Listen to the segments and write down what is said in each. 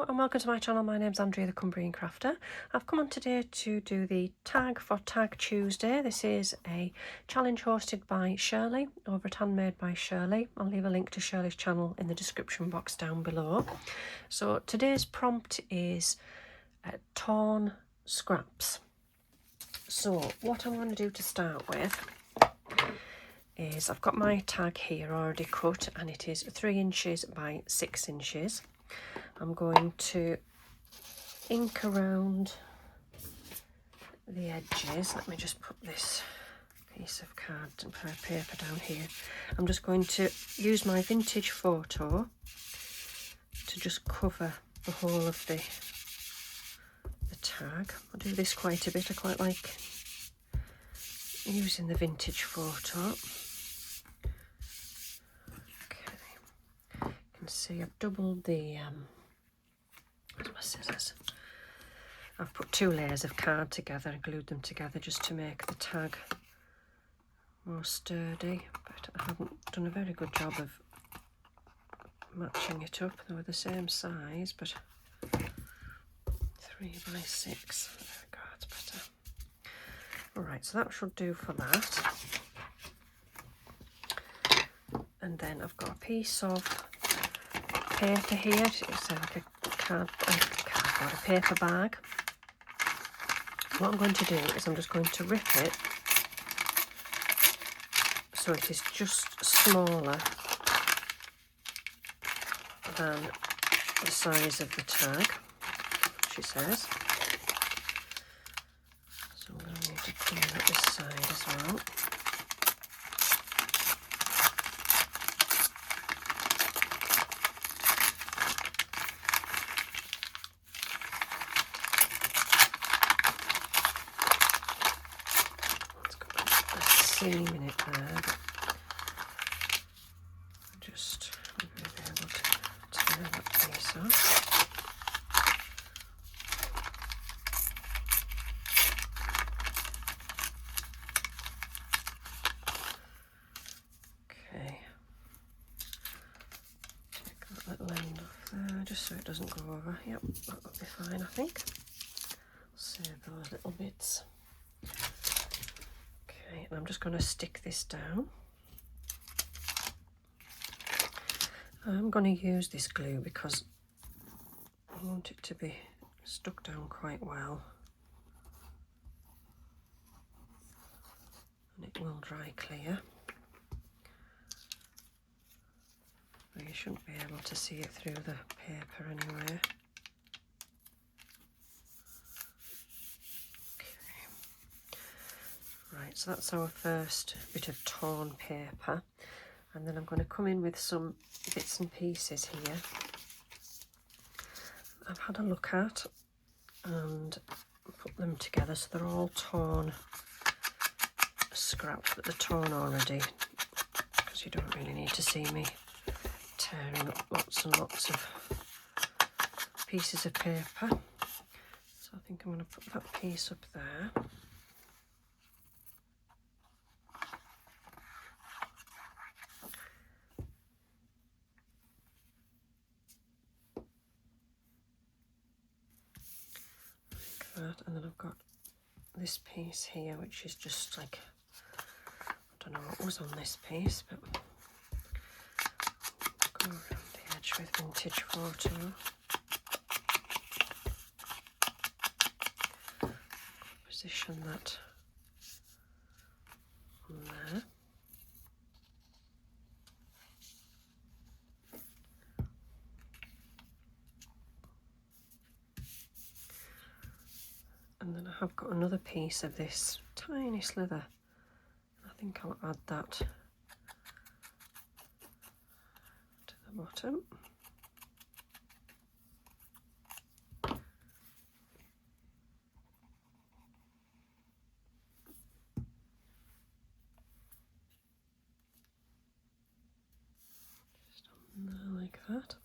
Hello and welcome to my channel. My name's Andrea the Cumbrian Crafter. I've come on today to do the tag for Tag Tuesday. This is a challenge hosted by Shirley over at Handmade by Shirley. I'll leave a link to Shirley's channel in the description box down below. So today's prompt is torn scraps. So what I'm going to do to start with is I've got my tag here already cut and it is 3 inches by 6 inches. I'm going to ink around the edges. Let me just put this piece of card and paper down here. I'm just going to use my vintage photo to just cover the whole of the tag. I do this quite a bit. I quite like using the vintage photo. Okay, you can see I've doubled the where's my scissors? I've put 2 layers of card together and glued them together just to make the tag more sturdy, but I haven't done a very good job of matching it up. They were the same size, but 3 by 6. There we go, that's better. Alright, so that should do for that. And then I've got a piece of paper here. It's like a paper bag. What I'm going to do is I'm just going to rip it so it is just smaller than the size of the tag, she says. So I'm going to need to clean up this side as well. Seam in it there. Just be able to turn that piece off. Okay. Take that little end off there just so it doesn't go over. Yep, that'll be fine, I think. Save those little bits. And I'm just going to stick this down. I'm going to use this glue because I want it to be stuck down quite well, and it will dry clear. But you shouldn't be able to see it through the paper anyway. Right, so that's our first bit of torn paper, and then I'm going to come in with some bits and pieces here I've had a look at and put them together so they're all torn scraps, but they're torn already because you don't really need to see me tearing up lots and lots of pieces of paper. So I think I'm going to put that piece up there. That, and then I've got this piece here which is just like, I don't know what was on this piece, but go around the edge with vintage photo. Position that on there. And then I have got another piece of this tiny slither. I think I'll add that to the bottom. Just on there like that.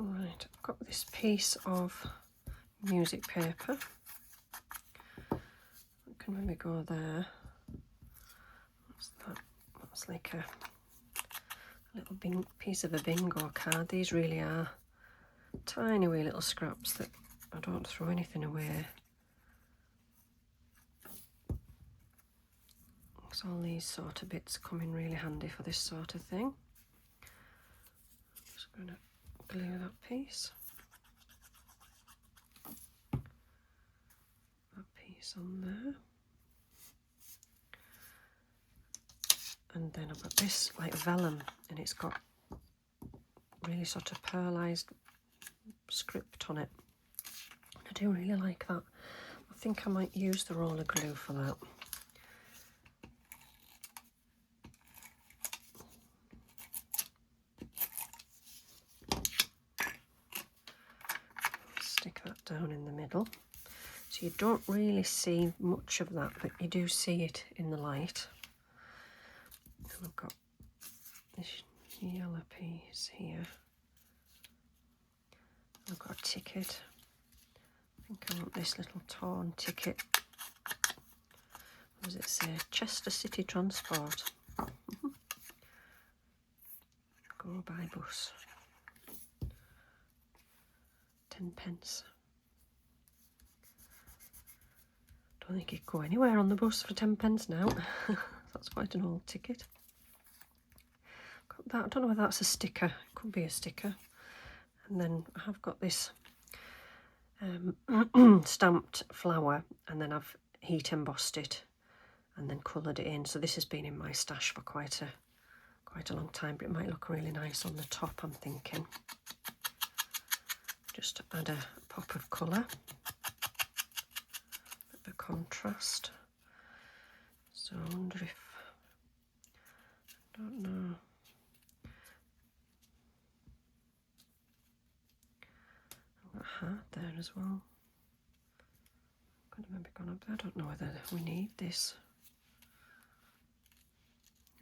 Right, I've got this piece of music paper. It can maybe go there. What's that? That's like a little piece of a bingo card. These really are tiny wee little scraps that I don't throw anything away. So all these sort of bits come in really handy for this sort of thing. Just going to glue that piece. That piece on there. And then I've got this like vellum, and it's got really sort of pearlised script on it. I do really like that. I think I might use the roller glue for that. Stick that down in the middle. So you don't really see much of that, but you do see it in the light. And I've got this yellow piece here. I've got a ticket. I think I want this little torn ticket. What does it say? Chester City Transport. Go by bus. 10p. Don't think you'd go anywhere on the bus for 10p now. That's quite an old ticket. Got that. I don't know whether that's a sticker. It could be a sticker. And then I have got this stamped flower, and then I've heat embossed it and then coloured it in. So this has been in my stash for quite a long time, but it might look really nice on the top, I'm thinking. Just to add a pop of colour, a bit of contrast. So I wonder if, I don't know. I've got a heart there as well. Could have maybe gone up there. I don't know whether we need this.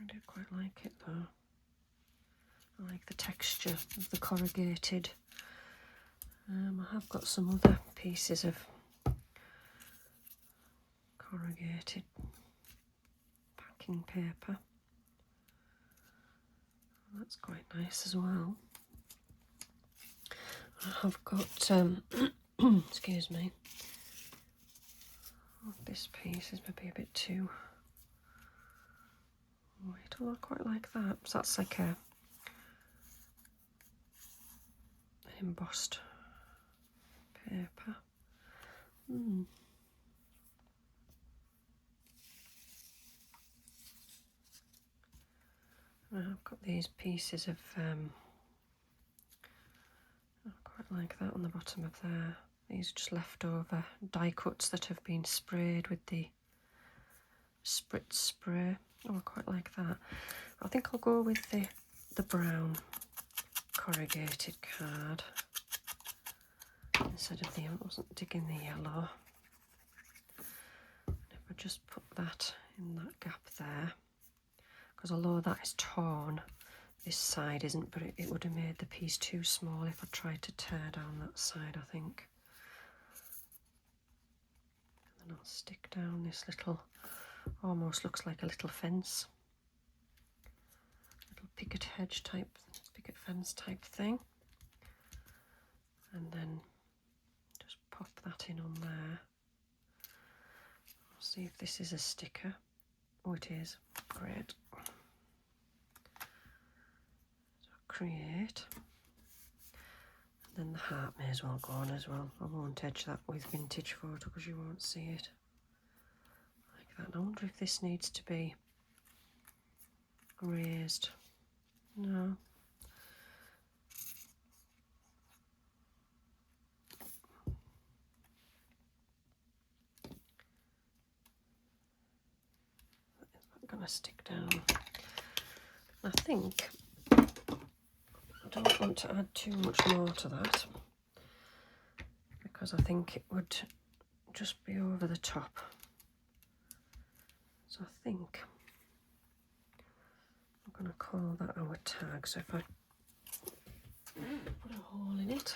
I do quite like it though. I like the texture of the corrugated. I have got some other pieces of corrugated packing paper. That's quite nice as well. I have got, excuse me, this piece is maybe a bit too white. Oh, I quite like that. So that's like an embossed paper. I've got these pieces of, I quite like that on the bottom of there. These are just leftover die cuts that have been sprayed with the spritz spray. Oh, I quite like that. I think I'll go with the brown corrugated card instead of I wasn't digging the yellow. And if I just put that in that gap there, because although that is torn, this side isn't, but it would have made the piece too small if I tried to tear down that side, I think. And then I'll stick down this little, almost looks like a little fence, little picket hedge type, picket fence type thing. And then just pop that in on there. I'll see if this is a sticker. Oh, it is. Great. So create. And then the heart may as well go on as well. I won't edge that with vintage photo because you won't see it. Like that. And I wonder if this needs to be raised. No. Going to stick down. I think I don't want to add too much more to that because I think it would just be over the top. So I think I'm going to call that our tag. So if I put a hole in it,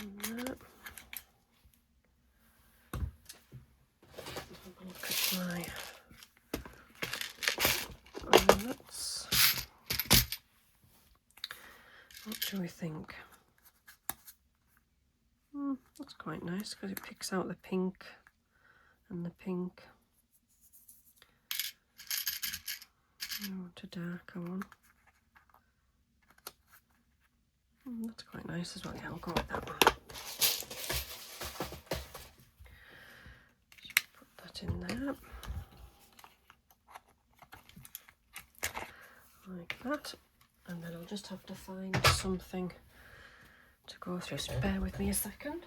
and that. Look at my we think? That's quite nice because it picks out the pink and the pink. I want a darker one. That's quite nice as well. Yeah, I'll go with that one. Just put that in there. Like that. And then I'll just have to find something to go through. So bear with me a second.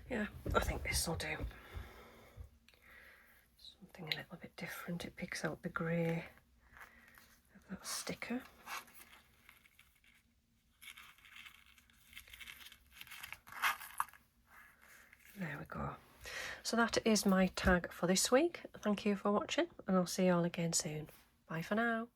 Yeah, I think this will do. Something a little bit different. It picks out the grey of that sticker. There we go. So that is my tag for this week. Thank you for watching, and I'll see you all again soon. Bye for now.